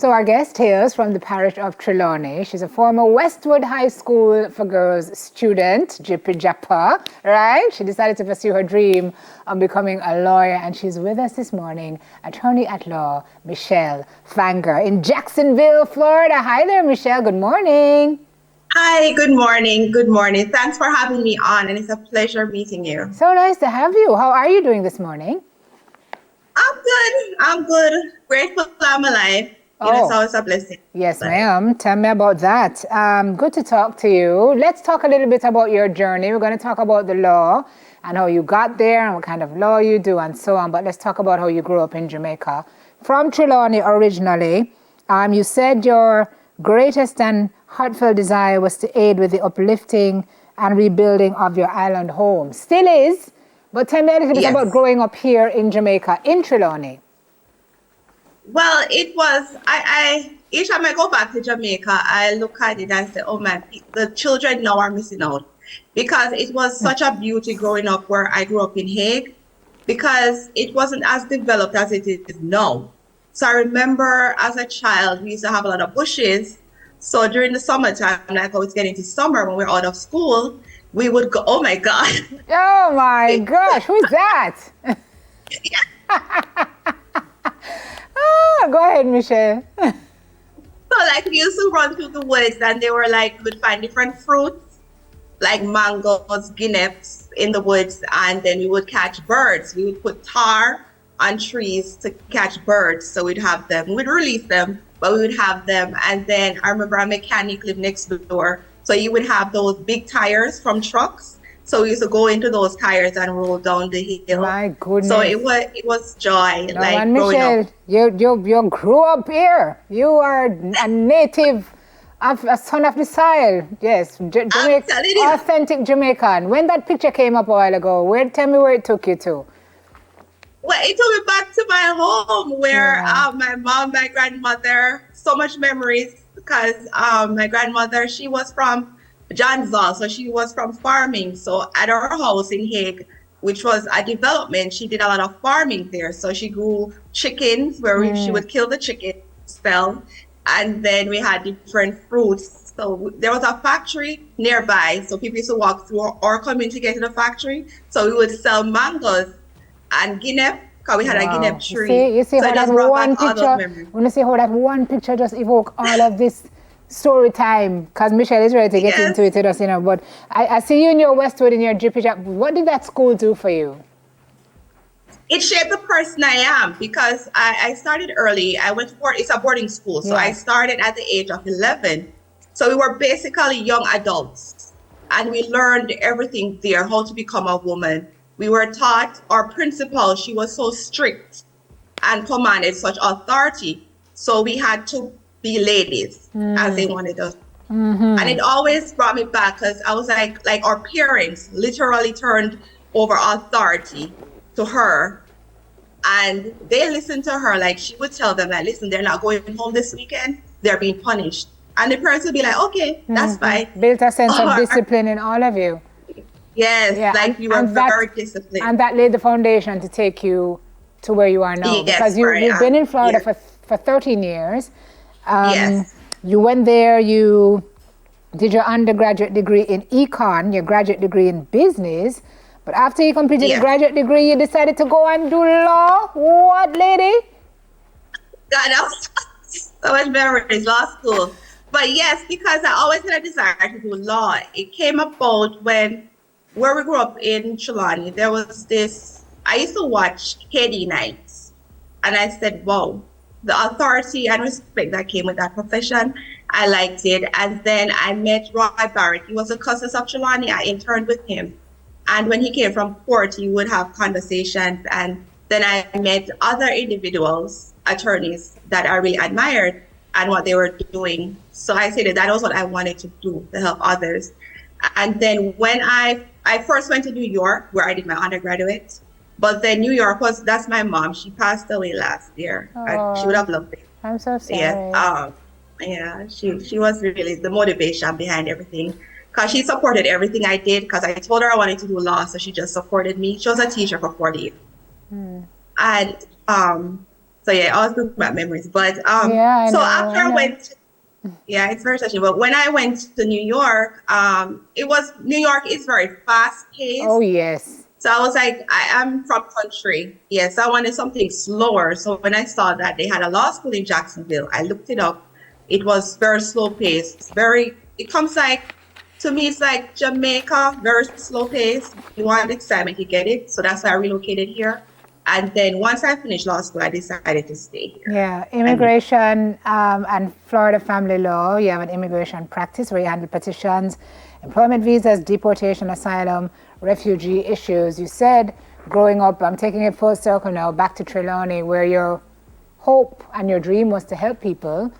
So our guest hails from the parish of Trelawney. She's a former Westwood High School for Girls student, Japa, right? She decided to pursue her dream of becoming a lawyer, and she's with us this morning, attorney at law, Michelle Fanger in Jacksonville, Florida. Hi there, Michelle. Good morning. Hi, good morning. Good morning. Thanks for having me on, and it's a pleasure meeting you. So nice to have you. How are you doing this morning? I'm good. Grateful I'm alive. It's always a blessing. Yes, ma'am. Tell me about that. Good to talk to you. Let's talk a little bit about your journey. We're going to talk about the law and how you got there and what kind of law you do and so on. But let's talk about how you grew up in Jamaica. From Trelawney originally, you said your greatest and heartfelt desire was to aid with the uplifting and rebuilding of your island home. Still is. But tell me a little bit about growing up here in Jamaica, in Trelawney. Well, it was, each time I go back to Jamaica, I look at it and say, oh man, the children now are missing out. Because it was such a beauty growing up where I grew up in Hague, because it wasn't as developed as it is now. So I remember as a child, we used to have a lot of bushes. So during the summertime, like I was getting to summer when we were out of school, we would go, oh my God. Oh my gosh, who's that? Go ahead, Michelle. So like we used to run through the woods and they were like, we'd find different fruits, like mangoes, guineas in the woods, and then we would catch birds. We would put tar on trees to catch birds. So we'd have them, we'd release them, but we would have them. And then I remember a mechanic lived next door. So you would have those big tires from trucks. So we used to go into those tires and roll down the hill. My goodness. So it was joy. No, like and Michelle, you grew up here. You are a native, a son of the soil. Yes, authentic Jamaican. When that picture came up a while ago, tell me where it took you to. Well, it took me back to my home where my mom, my grandmother, so much memories because my grandmother, she was from Johnsall, so she was from farming. So at our house in Hague, which was a development, she did a lot of farming there. So she grew chickens where she would kill the chicken, sell, and then we had different fruits. So there was a factory nearby, so people used to walk through or come in to get to the factory. So we would sell mangoes and guinea, because we had a guinea tree. You see so how that one picture, when you see how that one picture just evoke all of this story time, because Michelle is ready to get into it with us, but I see you in your Westwood, in your GP. What did that school do for you? It shaped the person I am, because I started early. I went to it's a boarding school, so I started at the age of 11. So we were basically young adults, and we learned everything there, how to become a woman. We were taught, our principal, she was so strict and commanded such authority. So we had to be ladies as they wanted us. And it always brought me back because I was like our parents literally turned over authority to her, and they listened to her. Like she would tell them that, listen, they're not going home this weekend, they're being punished. And the parents would be like, okay, that's fine. Built a sense of discipline in all of you. Yes, like you were very disciplined. And that laid the foundation to take you to where you are now. Because you've been in Florida for 13 years. You went there, you did your undergraduate degree in econ, your graduate degree in business, but after you completed your graduate degree, you decided to go and do law. What, lady? God, that was so much memories, law school. But yes, because I always had a desire to do law. It came about when, where we grew up in Trelawney, there was this, I used to watch KD nights, and I said, wow, the authority and respect that came with that profession, I liked it. And then I met Roy Barrett. He was a cousin of Trelawney. I interned with him. And when he came from court, he would have conversations. And then I met other individuals, attorneys that I really admired and what they were doing. So I said that was what I wanted to do, to help others. And then when I first went to New York, where I did my undergraduate, but then New York that's my mom. She passed away last year. She would have loved it. I'm so sorry. She was really the motivation behind everything. Because she supported everything I did, because I told her I wanted to do law, so she just supported me. She was a teacher for 40 years. And So yeah, I always bring back memories. But Yeah, I so know, after I I know. went, yeah, it's very touching. But when I went to New York, New York is very fast Oh, paced. yes. So I was like, I am from country. Yes, I wanted something slower. So when I saw that they had a law school in Jacksonville, I looked it up. It was very slow paced. It comes like, to me, it's like Jamaica, very slow paced. You want excitement, you get it. So that's why I relocated here. And then once I finished law school, I decided to stay here. Yeah, And immigration and Florida family law. You have an immigration practice where you handle petitions, employment visas, deportation, asylum, refugee issues. You said growing up, I'm taking it full circle now, back to Trelawney, where your hope and your dream was to help people.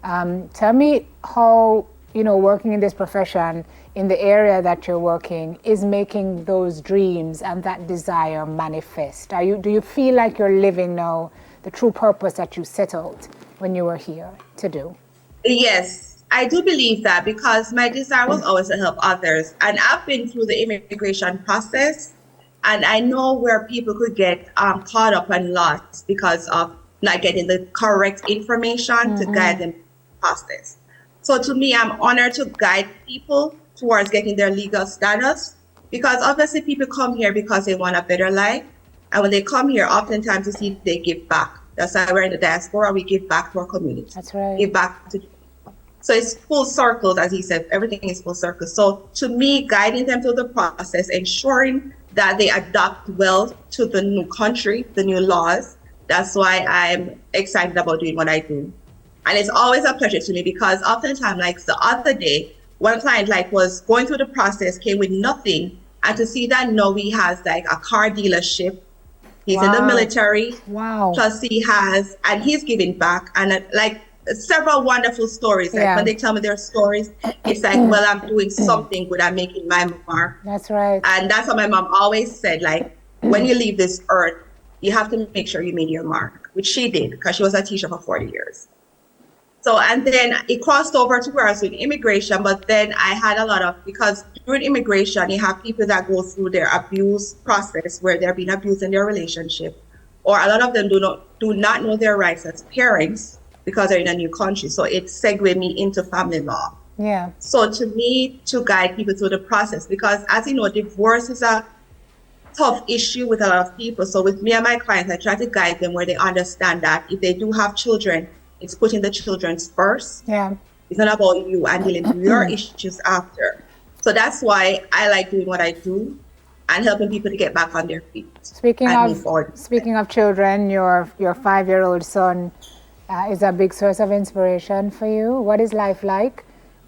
Tell me how, working in this profession in the area that you're working is making those dreams and that desire manifest. Do you feel like you're living now the true purpose that you set out when you were here to do? yes, I do believe that because my desire was always to help others. And I've been through the immigration process, and I know where people could get caught up and lost because of not getting the correct information to guide them in the process. So to me, I'm honored to guide people towards getting their legal status because obviously people come here because they want a better life. And when they come here, oftentimes you see they give back. That's why we're in the diaspora, we give back to our community, That's right. give back to. So it's full circles, as he said, everything is full circle. So to me, guiding them through the process, ensuring that they adapt well to the new country, the new laws. That's why I'm excited about doing what I do. And it's always a pleasure to me because oftentimes, like the other day, one client was going through the process, came with nothing, and to see that now he has like a car dealership. He's in the Wow. military, Wow. plus and he's giving back. And several wonderful stories. Like when Yeah, they tell me their stories, it's like, well, I'm doing something good. I'm making my mark. that's right. And that's what my mom always said, like, when you leave this earth, you have to make sure you made your mark, which she did because she was a teacher for 40 years. So, and then it crossed over to where I was doing immigration, but then I had because during immigration, you have people that go through their abuse process where they're being abused in their relationship, or a lot of them do not know their rights as parents because they're in a new country. So it segued me into family law. Yeah. So to me, to guide people through the process, because as you know, divorce is a tough issue with a lot of people. So with me and my clients, I try to guide them where they understand that if they do have children, it's putting the children first. Yeah. It's not about you and dealing with your issues after. So that's why I like doing what I do and helping people to get back on their feet Speaking and move of forward. speaking of children, your 5-year-old son is a big source of inspiration for you. What is life like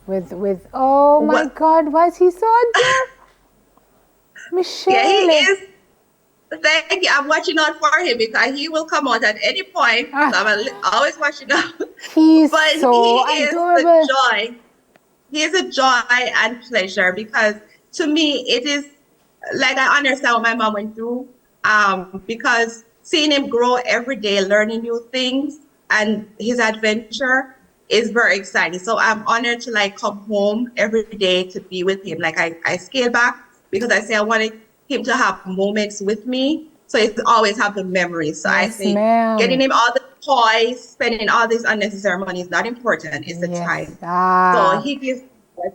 with oh my What? God, why is he so adorable? Yeah, he Michelle. is. Thank you. I'm watching out for him because he will come out at any point. So Ah, I'm always watching out. he's But he so is the adorable. joy. He is a joy and pleasure because to me it is like I understand what my mom went through. Because seeing him grow every day, learning new things and his adventure is very exciting. So I'm honored to come home every day to be with him. Like I scale back because I say I wanted him to have moments with me. So he's always have the memories. So I Yes, say getting ma'am. him all the toys, spending all this unnecessary money is not important. It's the Yes. time. So Ah, he gives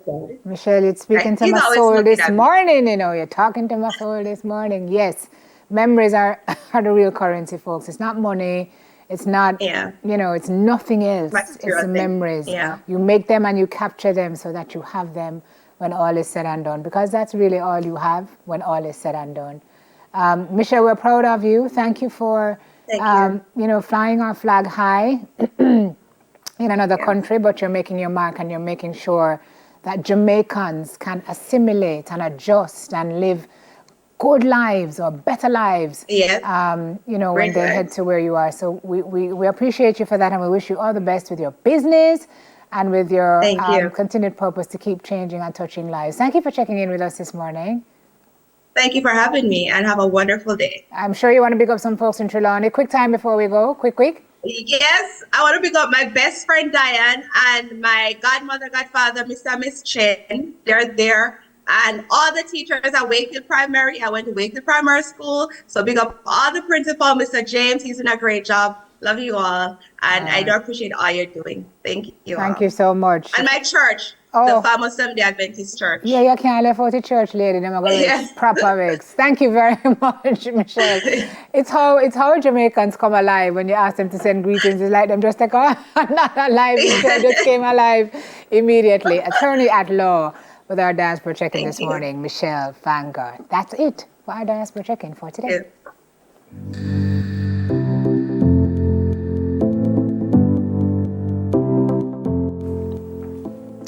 joy. Michelle, it's speaking to He's my always soul looking this at me. morning. You're talking to my soul this morning. Yes, memories are, are the real currency, folks. It's not money. It's not, Yeah, it's nothing else. It's the material thing. memories. Yeah. You make them and you capture them so that you have them when all is said and done, because that's really all you have when all is said and done. Michelle, we're proud of you. Thank you for, Thank you. flying our flag high in another Yeah. country, but you're making your mark and you're making sure that Jamaicans can assimilate and adjust and live good lives or better lives, Yes. when Great they head lives. to where you are. So we appreciate you for that, and we wish you all the best with your business and with your Thank you. continued purpose to keep changing and touching lives. Thank you for checking in with us this morning. Thank you for having me and have a wonderful day. I'm sure you want to pick up some folks in Trelawney. Quick time before we go. Quick. Yes, I want to pick up my best friend Diane and my godmother, godfather, Mr. and Miss Chen. They're there. And all the teachers at Wakefield Primary. I went to Wakefield Primary School. So big up all the principal, Mr. James. He's doing a great job. Love you all. And I do appreciate all you're doing. Thank you Thank all. you so much. And my church, the Famous Seventh-day Adventist Church. Yeah, you can't left out the church lady. Them are going Yes. proper wigs. Thank you very much, Michelle. It's how Jamaicans come alive when you ask them to send greetings. It's like them just like, oh, I'm not alive. Michelle just came alive immediately. Attorney at law with our Diaspora check-in this morning, Michelle Fanger. That's it for our Diaspora check-in for today.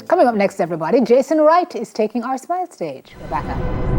Coming up next, everybody, Jason Wright is taking our Smile stage. We're back up.